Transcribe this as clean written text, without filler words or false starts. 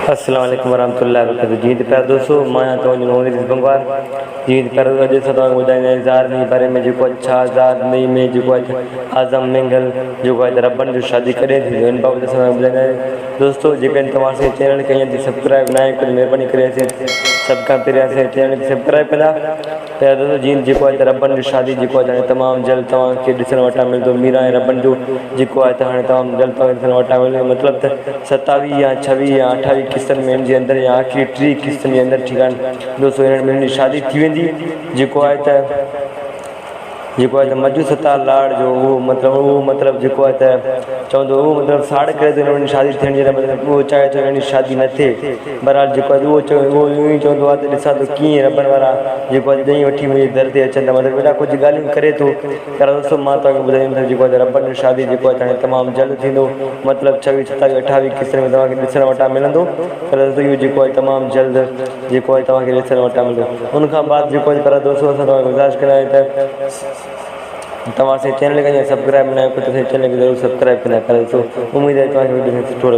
अस्सलाम वालेकुम वरहमतुल्लाहि वबरकातुहू। जी प्यार दोस्तों, मैं तो मोहम्मद बंगवार जी प्यार अॼु असां तव्हांखे ॿुधाईंदा ज़ारनी बारे में जेको अच्छा ज़ारनी में जेको आज़म मंगल जेको आहे रबन जो शादी कॾहिं थींदो हिन बाबति असां तव्हांखे ॿुधाईंदा दोस्तों। जेकॾहिं तव्हां असांजे चैनल खे अञा सब्सक्राइब न करे महिरबानी करे सभ खां पहिरियों असांजे चैनल खे सब्सक्राइब कंदा। प्यार दोस्तों, जीअं जेको आहे रबन जो शादी जेको आहे तमामु जल्द तव्हांखे ॾिसणु वटां मिलंदो। मीरा ऐं रबन जो जेको आहे त हाणे तमामु जल्द तव्हांखे ॾिसणु वटां मिलंदो। मतिलबु त 27 या 26 या 28 किस्तनि में जे अंदरि या आख़िरी 3 किस्तनि जे अंदरि ठीकु आहे दोस्तों हिननि ॿिन्हिनि जी शादी थी वेंदी। जेको आहे त मजू सतार लाड़ जो उहो मतिलबु जेको आहे त चवंदो उहो मतिलबु साड़ करे थो हिननि जी शादी थियण जे लाइ मतिलबु उहो चाहे थो हिननि जी शादी न थिए। बहरहाल जेको आहे उहो ईअं ई चवंदो आहे त ॾिसां थो कीअं रबन वारा जेको आहे ॾही वठी मुंहिंजे दर ते अचनि था। मतिलबु हेॾा कुझु ॻाल्हियूं करे थो। पर दोस्तों मां तव्हांखे ॿुधाईंदुमि जेको आहे रबन जो शादी जेको आहे तमामु जल्द थींदो। मतिलबु 26, 27, 28 किस्तनि में तव्हांखे ॾिसणु वटां मिलंदो। पर दोस्तों इहो जेको आहे तमामु जल्द जेको आहे तव्हांखे ॾिसणु वटां मिलंदो। उनखां बाद जेको आहे पर दोस्तों असां तव्हांखे गुज़ारिश कंदा आहियूं त तव्हां असांजे चैनल खे सब्सक्राइब न कयो त असांजे चैनल खे ज़रूरु सब्सक्राइब कंदा। पर दोस्तों उमेदु आहे तव्हांखे वीडियो सुठो लॻो।